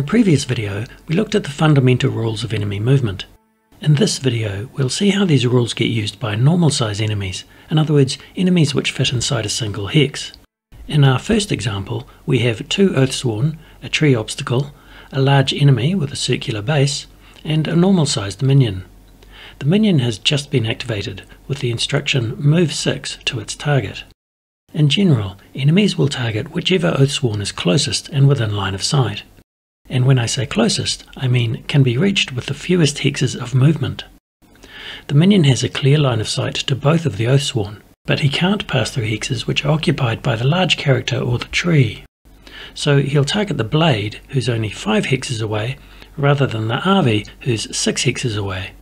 previous video, we looked at the fundamental rules of enemy movement. In this video, we'll see how these rules get used by normal size enemies, in other words, enemies which fit inside a single hex. In our first example, we have two Oathsworn, a tree obstacle, a large enemy with a circular base, and a normal sized minion. The minion has just been activated with the instruction Move 6 to its target. In general, enemies will target whichever Oathsworn is closest and within line of sight. And when I say closest, I mean can be reached with the fewest hexes of movement. The minion has a clear line of sight to both of the Oathsworn, but he can't pass through hexes which are occupied by the large character or the tree. So he'll target the blade, who's only 5 hexes away, rather than the Avi, who's 6 hexes away.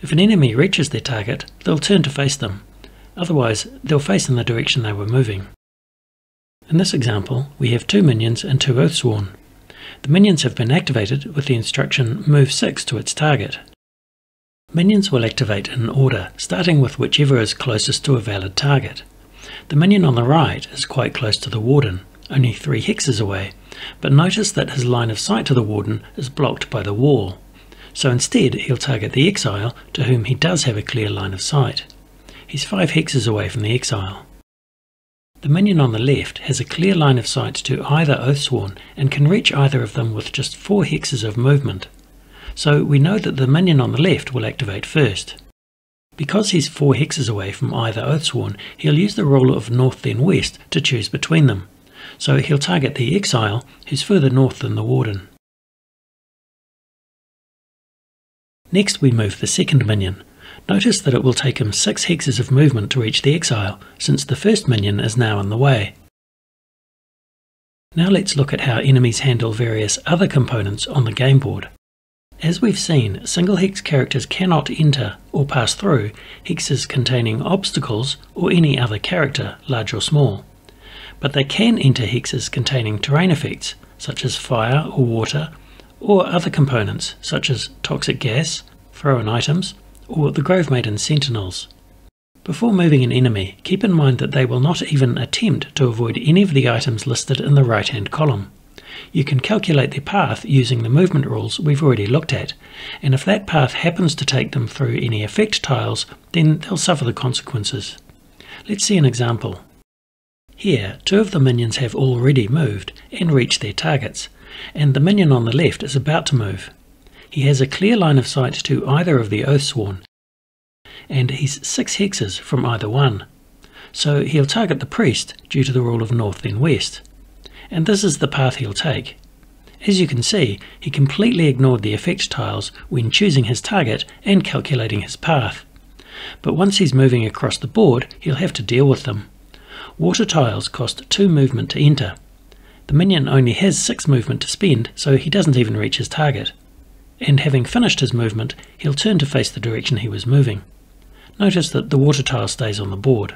If an enemy reaches their target, they'll turn to face them. Otherwise, they'll face in the direction they were moving. In this example, we have two minions and two Oathsworn. The minions have been activated with the instruction Move 6 to its target. Minions will activate in order, starting with whichever is closest to a valid target. The minion on the right is quite close to the Warden, only 3 hexes away, but notice that his line of sight to the Warden is blocked by the wall. So instead he'll target the Exile, to whom he does have a clear line of sight. He's 5 hexes away from the Exile. The minion on the left has a clear line of sight to either Oathsworn and can reach either of them with just 4 hexes of movement. So we know that the minion on the left will activate first. Because he's 4 hexes away from either Oathsworn, he'll use the rule of north then west to choose between them. So he'll target the Exile, who's further north than the Warden. Next we move the second minion. Notice that it will take him 6 hexes of movement to reach the Exile, since the first minion is now in the way. Now let's look at how enemies handle various other components on the game board. As we've seen, single hex characters cannot enter or pass through hexes containing obstacles or any other character, large or small. But they can enter hexes containing terrain effects, such as fire or water, or other components, such as toxic gas, thrown items, or the Grove Maiden Sentinels. Before moving an enemy, keep in mind that they will not even attempt to avoid any of the items listed in the right-hand column. You can calculate their path using the movement rules we've already looked at, and if that path happens to take them through any effect tiles, then they'll suffer the consequences. Let's see an example. Here, 2 of the minions have already moved and reached their targets, and the minion on the left is about to move. He has a clear line of sight to either of the Oathsworn, and he's 6 hexes from either one. So he'll target the priest due to the rule of north then west. And this is the path he'll take. As you can see, he completely ignored the effect tiles when choosing his target and calculating his path. But once he's moving across the board, he'll have to deal with them. Water tiles cost 2 movement to enter. The minion only has 6 movement to spend, so he doesn't even reach his target. And having finished his movement, he'll turn to face the direction he was moving. Notice that the water tile stays on the board.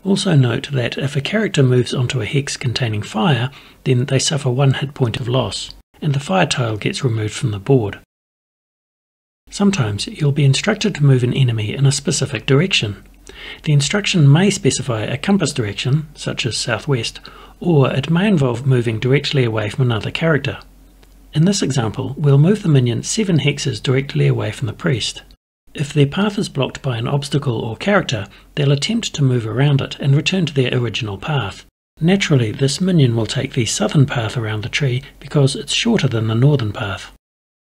Also note that if a character moves onto a hex containing fire, then they suffer 1 hit point of loss, and the fire tile gets removed from the board. Sometimes you'll be instructed to move an enemy in a specific direction. The instruction may specify a compass direction, such as southwest, or it may involve moving directly away from another character. In this example, we'll move the minion 7 hexes directly away from the priest. If their path is blocked by an obstacle or character, they'll attempt to move around it and return to their original path. Naturally, this minion will take the southern path around the tree because it's shorter than the northern path.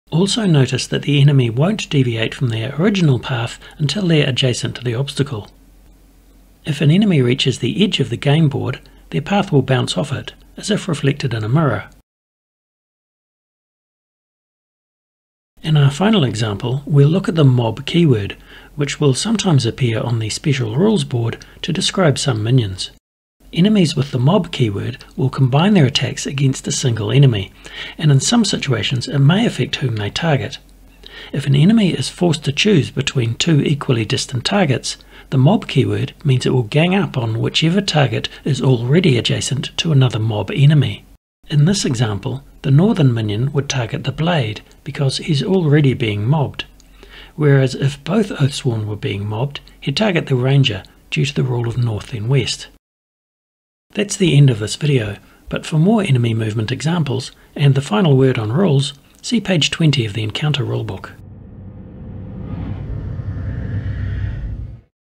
Also notice that the enemy won't deviate from their original path until they're adjacent to the obstacle. If an enemy reaches the edge of the game board, their path will bounce off it, as if reflected in a mirror. In our final example, we'll look at the mob keyword, which will sometimes appear on the special rules board to describe some minions. Enemies with the mob keyword will combine their attacks against a single enemy, and in some situations it may affect whom they target. If an enemy is forced to choose between 2 equally distant targets, the mob keyword means it will gang up on whichever target is already adjacent to another mob enemy. In this example, the northern minion would target the blade because he's already being mobbed, whereas if both Oathsworn were being mobbed, he'd target the ranger due to the rule of north then west. That's the end of this video, but for more enemy movement examples and the final word on rules, see page 20 of the Encounter Rulebook.